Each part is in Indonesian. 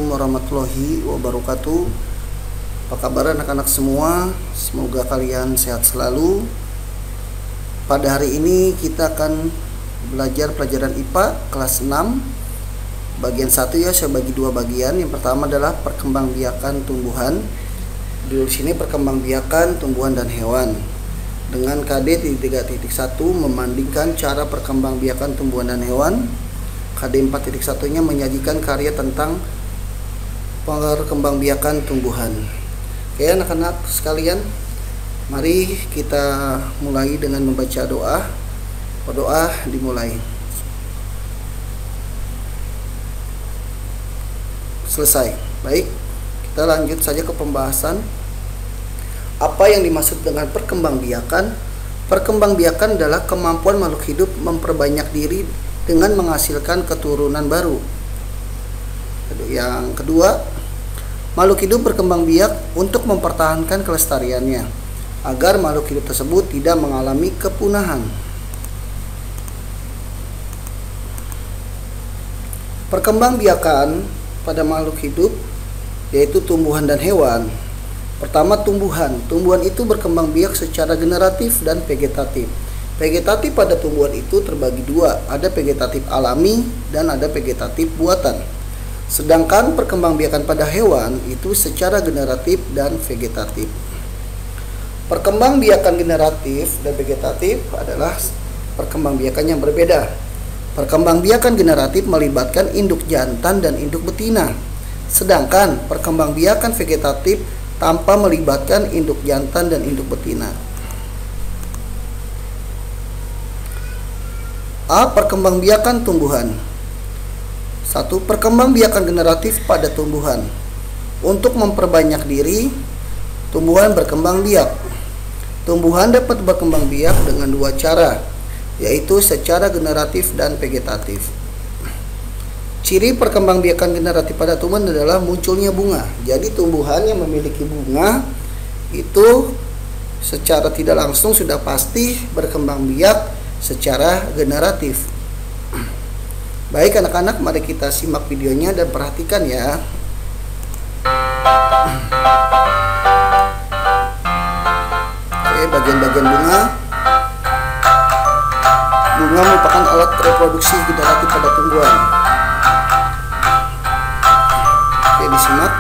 Assalamualaikum warahmatullahi wabarakatuh. Apa kabar anak-anak semua? Semoga kalian sehat selalu. Pada hari ini kita akan belajar pelajaran IPA kelas 6 bagian 1 ya. Saya bagi dua bagian. Yang pertama adalah perkembangbiakan tumbuhan. Di sini perkembangbiakan tumbuhan dan hewan. Dengan KD 3.1 membandingkan cara perkembangbiakan tumbuhan dan hewan. KD 4.1-nya menyajikan karya tentang perkembangbiakan tumbuhan. Oke anak-anak sekalian, mari kita mulai dengan membaca doa. Doa dimulai. Selesai. Baik, kita lanjut saja ke pembahasan. Apa yang dimaksud dengan perkembangbiakan? Perkembangbiakan adalah kemampuan makhluk hidup memperbanyak diri dengan menghasilkan keturunan baru. Yang kedua, makhluk hidup berkembang biak untuk mempertahankan kelestariannya agar makhluk hidup tersebut tidak mengalami kepunahan. Perkembangbiakan pada makhluk hidup yaitu tumbuhan dan hewan. Pertama, tumbuhan. Tumbuhan itu berkembang biak secara generatif dan vegetatif. Vegetatif pada tumbuhan itu terbagi dua, ada vegetatif alami dan ada vegetatif buatan. Sedangkan perkembangbiakan pada hewan itu secara generatif dan vegetatif. Perkembangbiakan generatif dan vegetatif adalah perkembangbiakan yang berbeda. Perkembangbiakan generatif melibatkan induk jantan dan induk betina. Sedangkan perkembangbiakan vegetatif tanpa melibatkan induk jantan dan induk betina. A. Perkembangbiakan tumbuhan. 1. Perkembangbiakan generatif pada tumbuhan. Untuk memperbanyak diri, tumbuhan berkembang biak. Tumbuhan dapat berkembang biak dengan dua cara, yaitu secara generatif dan vegetatif. Ciri perkembangbiakan generatif pada tumbuhan adalah munculnya bunga. Jadi tumbuhan yang memiliki bunga itu secara tidak langsung sudah pasti berkembang biak secara generatif. Baik anak-anak, mari kita simak videonya dan perhatikan ya. Oke, bagian-bagian bunga. Bunga merupakan alat reproduksi generatif pada tumbuhan. Oke, disimak.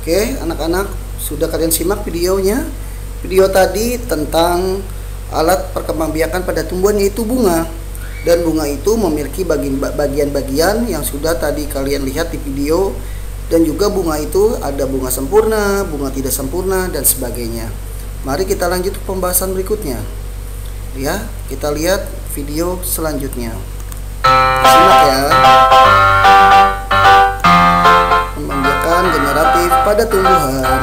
Oke anak-anak, sudah kalian simak videonya? Video tadi tentang alat perkembangbiakan pada tumbuhan yaitu bunga. Dan bunga itu memiliki bagian-bagian yang sudah tadi kalian lihat di video. Dan juga bunga itu ada bunga sempurna, bunga tidak sempurna, dan sebagainya. Mari kita lanjut ke pembahasan berikutnya. Ya, kita lihat video selanjutnya. Simak ya. Perkembangbiakan generatif pada tumbuhan.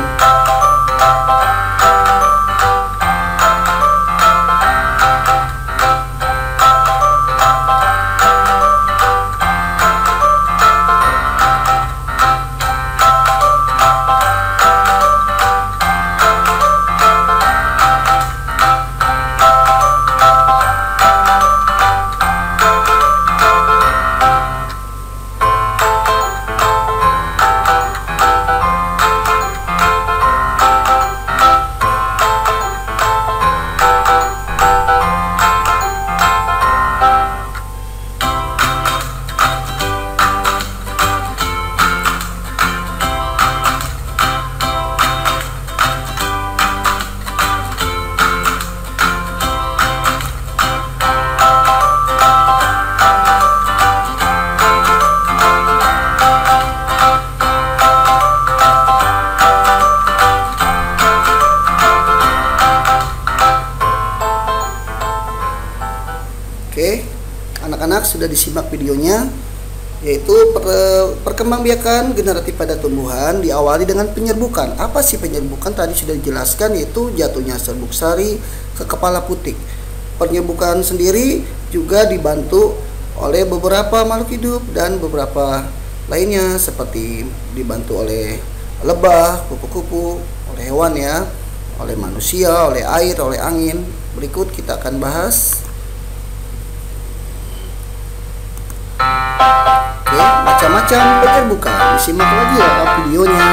anak-anak sudah disimak videonya, yaitu perkembangbiakan generatif pada tumbuhan diawali dengan penyerbukan. Apa sih penyerbukan? Tadi sudah dijelaskan, yaitu jatuhnya serbuk sari ke kepala putik. Penyerbukan sendiri juga dibantu oleh beberapa makhluk hidup dan beberapa lainnya, seperti dibantu oleh lebah, kupu-kupu, oleh hewan ya, oleh manusia, oleh air, oleh angin. Berikut kita akan bahas. Oke, macam-macam penyerbukan. Disimak lagi ya videonya.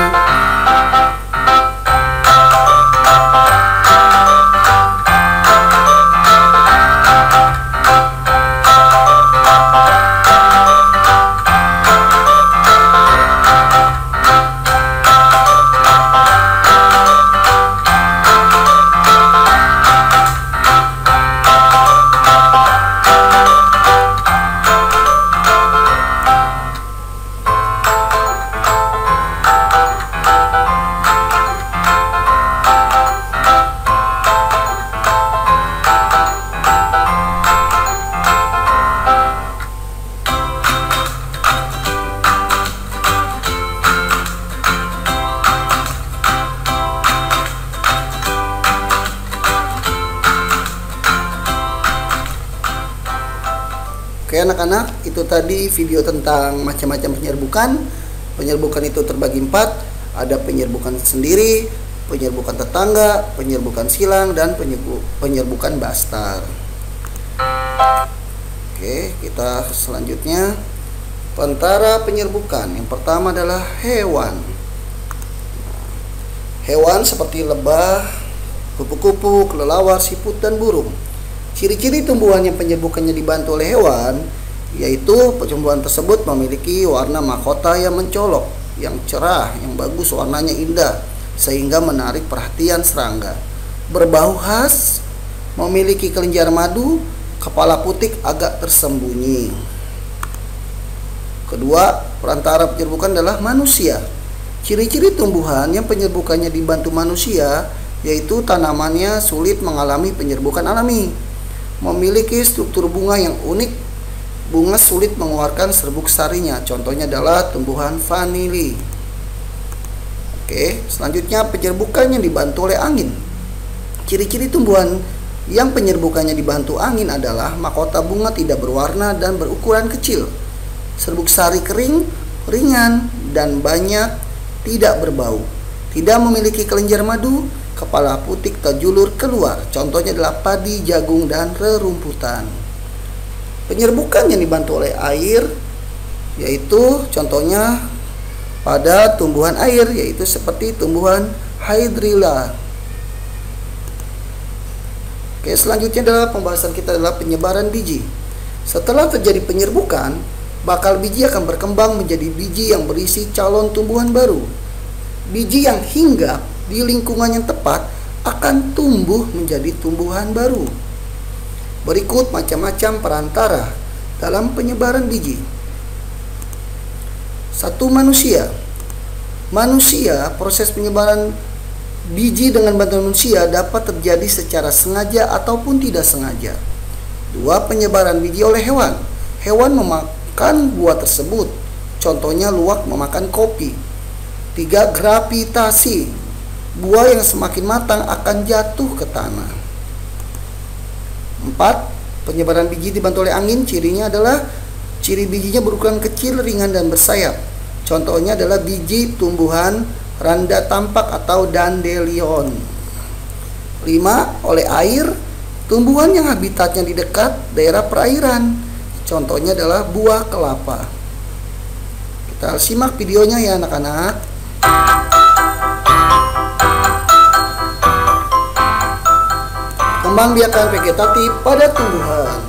Oke anak-anak, itu tadi video tentang macam-macam penyerbukan. Penyerbukan itu terbagi 4. Ada penyerbukan sendiri, penyerbukan tetangga, penyerbukan silang, dan penyerbukan bastar. Oke, kita selanjutnya antara penyerbukan. Yang pertama adalah hewan. Hewan seperti lebah, kupu-kupu, kelelawar, siput, dan burung. Ciri-ciri tumbuhan yang penyerbukannya dibantu oleh hewan, yaitu tumbuhan tersebut memiliki warna mahkota yang mencolok, yang cerah, yang bagus, warnanya indah, sehingga menarik perhatian serangga. Berbau khas, memiliki kelenjar madu, kepala putik agak tersembunyi. Kedua, perantara penyerbukan adalah manusia. Ciri-ciri tumbuhan yang penyerbukannya dibantu manusia, yaitu tanamannya sulit mengalami penyerbukan alami, memiliki struktur bunga yang unik, bunga sulit mengeluarkan serbuk sarinya. Contohnya adalah tumbuhan vanili. Oke, selanjutnya penyerbukannya dibantu oleh angin. Ciri-ciri tumbuhan yang penyerbukannya dibantu angin adalah mahkota bunga tidak berwarna dan berukuran kecil, serbuk sari kering, ringan, dan banyak, tidak berbau, tidak memiliki kelenjar madu, kepala putik terjulur keluar. Contohnya adalah padi, jagung, dan rerumputan. Penyerbukan yang dibantu oleh air, yaitu contohnya pada tumbuhan air, yaitu seperti tumbuhan hydrilla. Oke, selanjutnya adalah pembahasan kita adalah penyebaran biji. Setelah terjadi penyerbukan, bakal biji akan berkembang menjadi biji yang berisi calon tumbuhan baru. Biji yang hinggap di lingkungan yang tepat akan tumbuh menjadi tumbuhan baru. Berikut macam-macam perantara dalam penyebaran biji. 1. Manusia. Manusia, proses penyebaran biji dengan bantuan manusia dapat terjadi secara sengaja ataupun tidak sengaja. 2. Penyebaran biji oleh hewan. Hewan memakan buah tersebut. Contohnya luwak memakan kopi. 3. Gravitasi. Buah yang semakin matang akan jatuh ke tanah. 4. Penyebaran biji dibantu oleh angin. Cirinya adalah ciri bijinya berukuran kecil, ringan, dan bersayap. Contohnya adalah biji tumbuhan randa tampak atau dandelion. 5. Oleh air. Tumbuhan yang habitatnya di dekat daerah perairan. Contohnya adalah buah kelapa. Kita simak videonya ya anak-anak. Kembangbiakan vegetatif pada tumbuhan.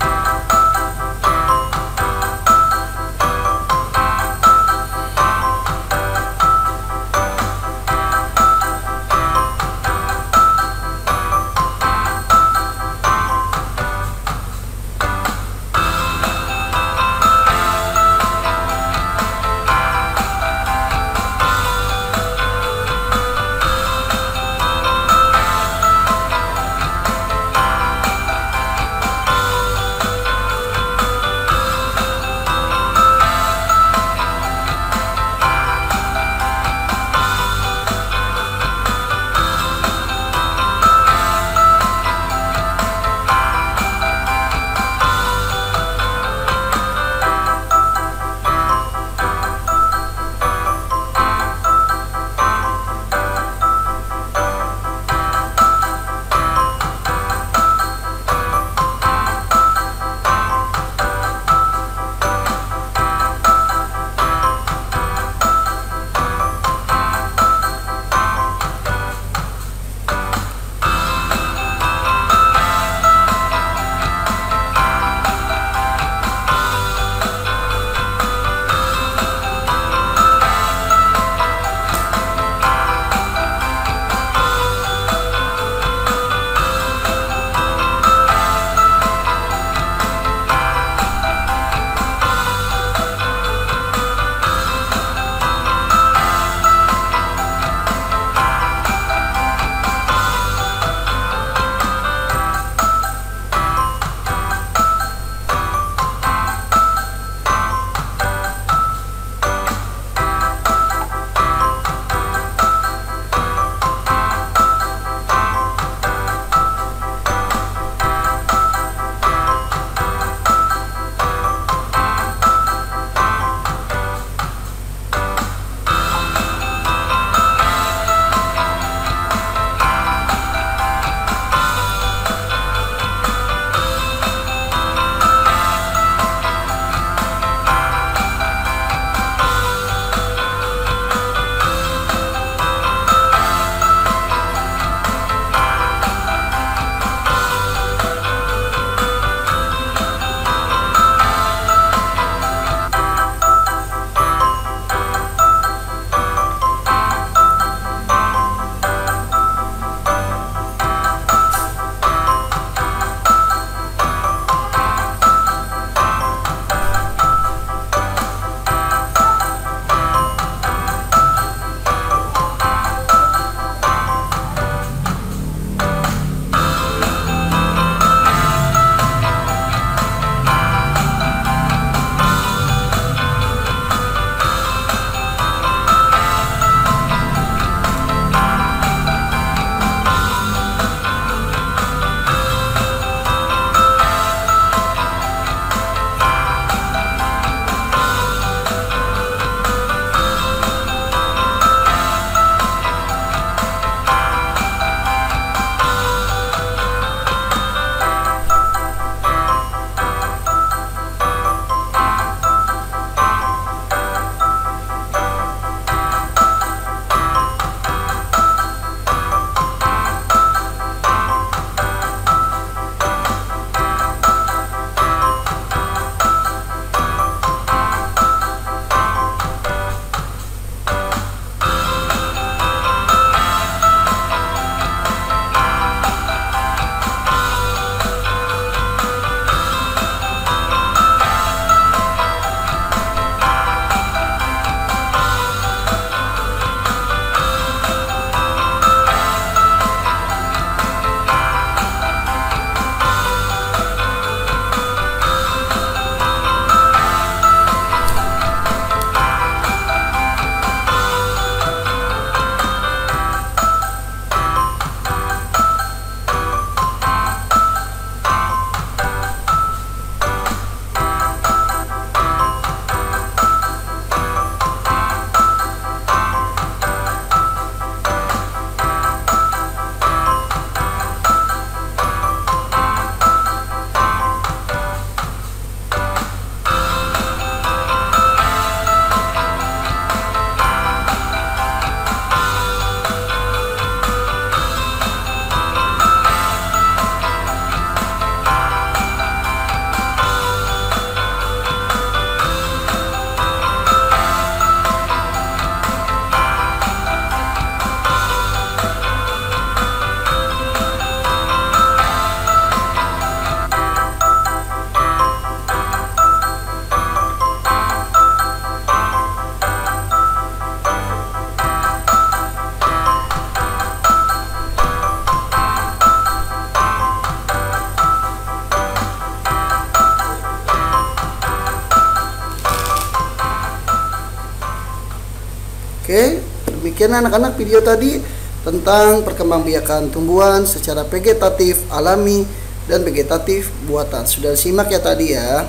Demikian anak-anak video tadi tentang perkembangbiakan tumbuhan secara vegetatif alami dan vegetatif buatan. Sudah simak ya tadi ya.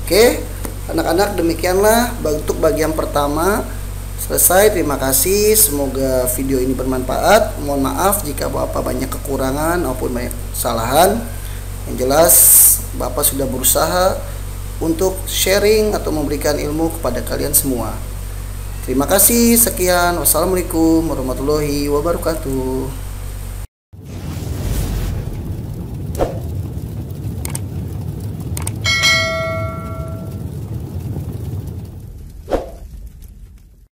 Oke, anak-anak, demikianlah untuk bagian pertama selesai. Terima kasih, semoga video ini bermanfaat. Mohon maaf jika Bapak banyak kekurangan maupun banyak kesalahan. Yang jelas Bapak sudah berusaha untuk sharing atau memberikan ilmu kepada kalian semua. Terima kasih, sekian. Wassalamualaikum warahmatullahi wabarakatuh.